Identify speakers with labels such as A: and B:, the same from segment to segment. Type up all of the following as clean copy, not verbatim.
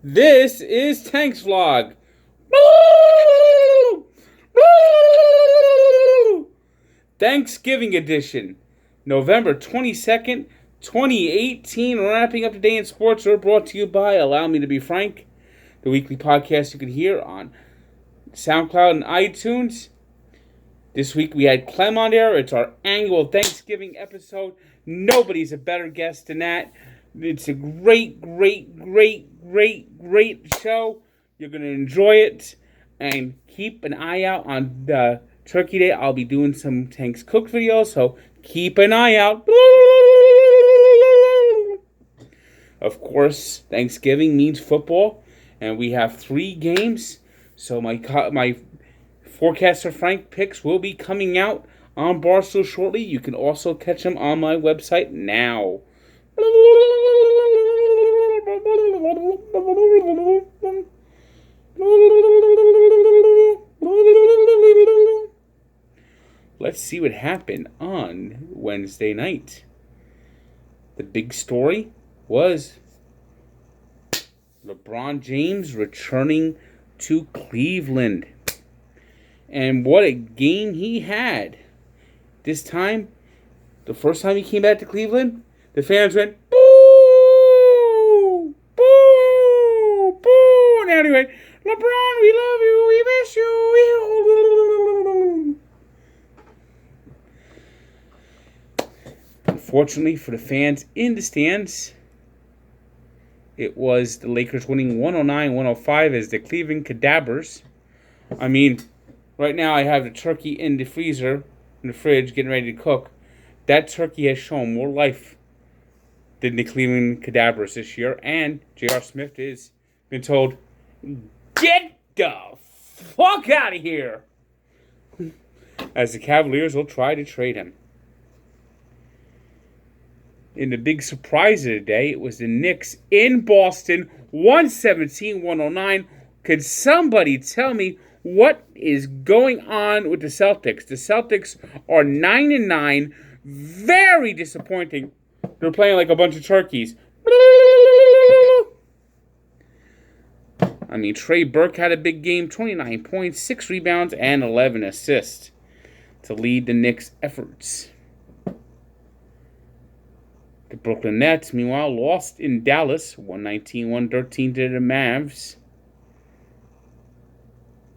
A: This is Tank's Vlog. Thanksgiving edition. November 22nd, 2018. Wrapping up the day in sports are brought to you by Allow Me to Be Frank, the weekly podcast you can hear on SoundCloud and iTunes. This week we had Clem on there. It's our annual Thanksgiving episode. Nobody's a better guest than that. It's a great show. You're going to enjoy it. And keep an eye out on the Turkey Day. I'll be doing some Tank's Cooked videos, so keep an eye out. Of course, Thanksgiving means football, and we have 3 games. So my Forecaster Frank picks will be coming out on Barstool shortly. You can also catch them on my website now. Let's see what happened on Wednesday night. The big story was LeBron James returning to Cleveland. And what a game he had. This time, the first time he came back to Cleveland, the fans went, boo, boo, boo. And anyway, LeBron, we love you, we miss you. Unfortunately for the fans in the stands, it was the Lakers winning 109-105 as the Cleveland Cadabers. I mean, right now I have the turkey in the freezer, in the fridge, getting ready to cook. That turkey has shown more life than the Cleveland Cadabers this year. And J.R. Smith has been told, get the fuck out of here, as the Cavaliers will try to trade him. In the big surprise of the day, it was the Knicks in Boston, 117-109. Could somebody tell me what is going on with the Celtics? The Celtics are 9-9, very disappointing. They're playing like a bunch of turkeys. I mean, Trey Burke had a big game, 29 points, 6 rebounds, and 11 assists to lead the Knicks' efforts. The Brooklyn Nets, meanwhile, lost in Dallas, 119-113 to the Mavs.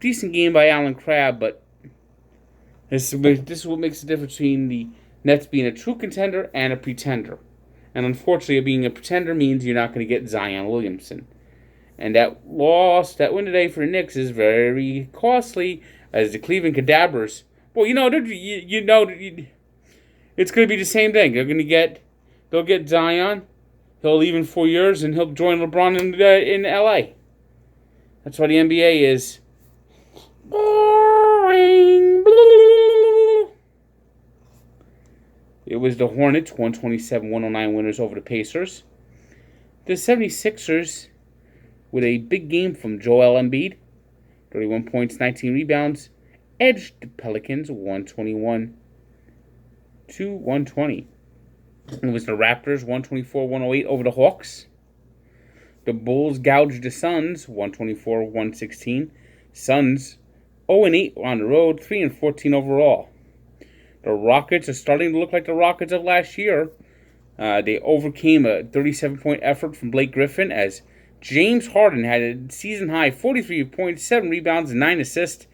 A: Decent game by Alan Crabb, but this is what makes the difference between the Nets being a true contender and a pretender. And unfortunately, being a pretender means you're not going to get Zion Williamson. And that win today for the Knicks is very costly, as the Cleveland Cadabers, well, it's going to be the same thing. They'll get Zion. He'll leave in 4 years, and he'll join LeBron in L.A. That's why the NBA is boring. It was the Hornets, 127-109 winners over the Pacers. The 76ers, with a big game from Joel Embiid, 31 points, 19 rebounds, edged the Pelicans 121-120. It was the Raptors, 124-108 over the Hawks. The Bulls gouged the Suns, 124-116. Suns 0-8 on the road, 3-14 overall. The Rockets are starting to look like the Rockets of last year. They overcame a 37-point effort from Blake Griffin, as James Harden had a season-high 43 points, 7 rebounds, and 9 assists.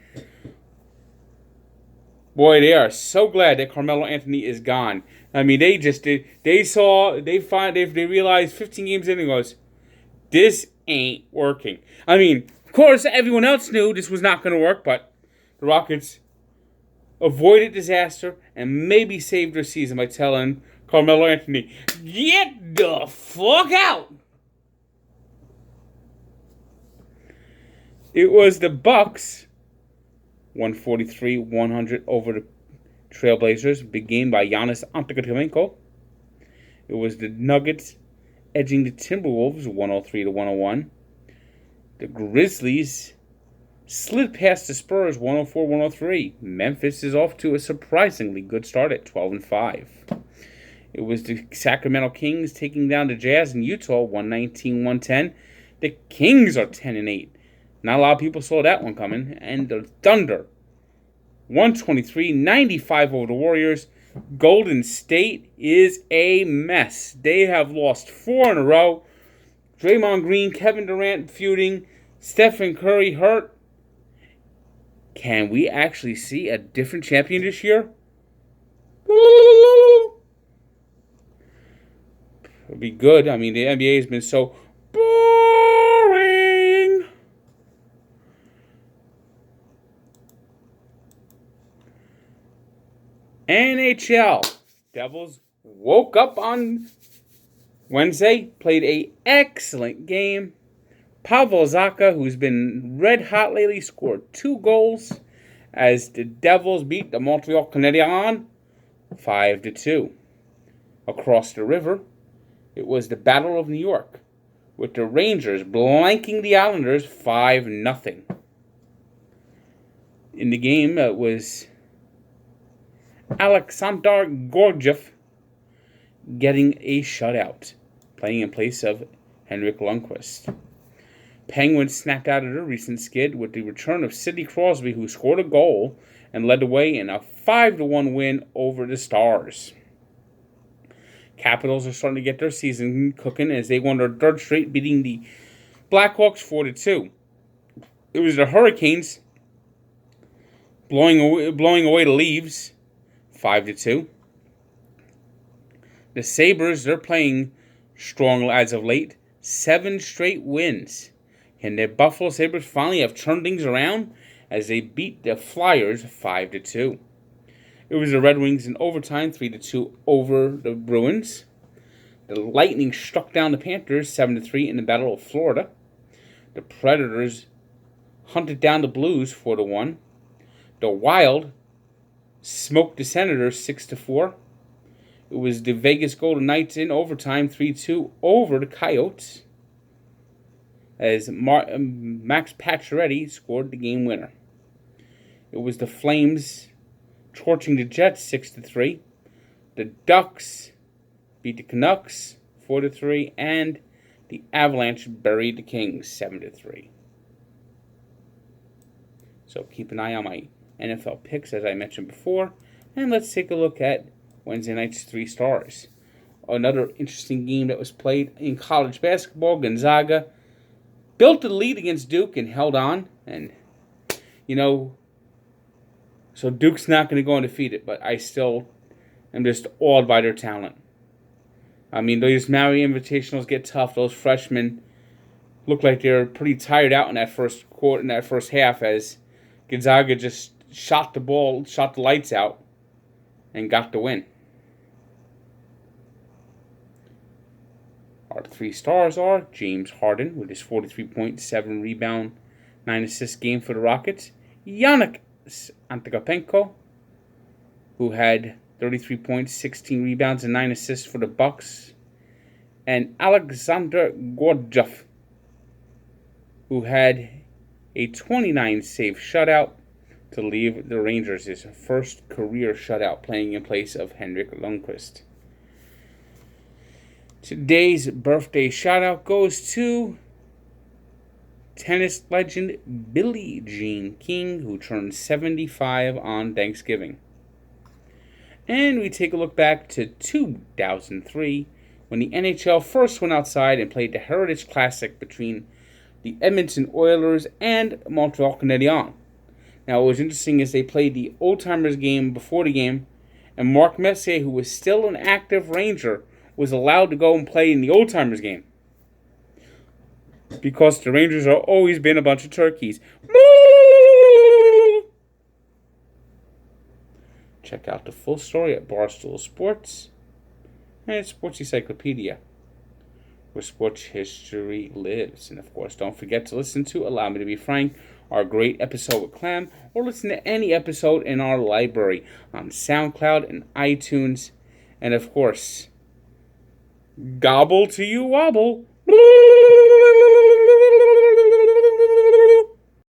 A: Boy, they are so glad that Carmelo Anthony is gone. I mean, they realized 15 games in and goes, this ain't working. I mean, of course, everyone else knew this was not going to work, but the Rockets avoided disaster and maybe saved their season by telling Carmelo Anthony, get the fuck out. It was the Bucks, 143-100 over the Trailblazers. Big game by Giannis Antetokounmpo. It was the Nuggets edging the Timberwolves, 103-101. The Grizzlies slid past the Spurs, 104-103. Memphis is off to a surprisingly good start at 12-5. It was the Sacramento Kings taking down the Jazz in Utah, 119-110. The Kings are 10-8. Not a lot of people saw that one coming. And the Thunder, 123-95 over the Warriors. Golden State is a mess. They have lost 4 in a row. Draymond Green, Kevin Durant feuding. Stephen Curry hurt. Can we actually see a different champion this year? It'd be good. I mean, the NBA has been so boring. NHL. Devils woke up on Wednesday, played an excellent game. Pavel Zacha, who's been red hot lately, scored 2 goals as the Devils beat the Montreal Canadiens 5-2. Across the river, it was the Battle of New York, with the Rangers blanking the Islanders 5-0. In the game, it was Alexander Gorgiev getting a shutout, playing in place of Henrik Lundqvist. Penguins snapped out of their recent skid with the return of Sidney Crosby, who scored a goal and led the way in a 5-1 win over the Stars. Capitals are starting to get their season cooking as they won their 3rd straight, beating the Blackhawks 4-2. It was the Hurricanes blowing away the Leafs 5-2. The Sabres, they're playing strong as of late. 7 straight wins. And the Buffalo Sabres finally have turned things around as they beat the Flyers 5-2. It was the Red Wings in overtime, 3-2 over the Bruins. The Lightning struck down the Panthers 7-3 in the Battle of Florida. The Predators hunted down the Blues 4-1. The Wild smoked the Senators 6-4. It was the Vegas Golden Knights in overtime, 3-2 over the Coyotes, as Max Pacioretty scored the game winner. It was the Flames torching the Jets 6-3. The Ducks beat the Canucks 4-3, and the Avalanche buried the Kings 7-3. So keep an eye on my NFL picks, as I mentioned before, and let's take a look at Wednesday night's 3 stars. Another interesting game that was played in college basketball. Gonzaga built the lead against Duke and held on. And, so Duke's not going to go undefeated, but I still am just awed by their talent. I mean, those Maui Invitationals get tough. Those freshmen look like they're pretty tired out in that first quarter, in that first half, as Gonzaga just shot the lights out, and got the win. Our 3 stars are James Harden with his 43.7 rebound, 9 assist game for the Rockets. Giannis Antetokounmpo, who had 33 points, 16 rebounds, and 9 assists for the Bucks. And Alexander Gorgiev, who had a 29-save shutout to leave the Rangers his first career shutout, playing in place of Henrik Lundqvist. Today's birthday shout-out goes to tennis legend Billie Jean King, who turned 75 on Thanksgiving. And we take a look back to 2003, when the NHL first went outside and played the Heritage Classic between the Edmonton Oilers and Montreal Canadiens. Now, what was interesting is they played the old-timers game before the game, and Mark Messier, who was still an active Ranger, was allowed to go and play in the old-timers game, because the Rangers have always been a bunch of turkeys. Check out the full story at Barstool Sports and Sports Encyclopedia, where sports history lives. And of course, don't forget to listen to Allow Me to Be Frank, our great episode with Clem, or listen to any episode in our library on SoundCloud and iTunes. And of course, gobble to you wobble.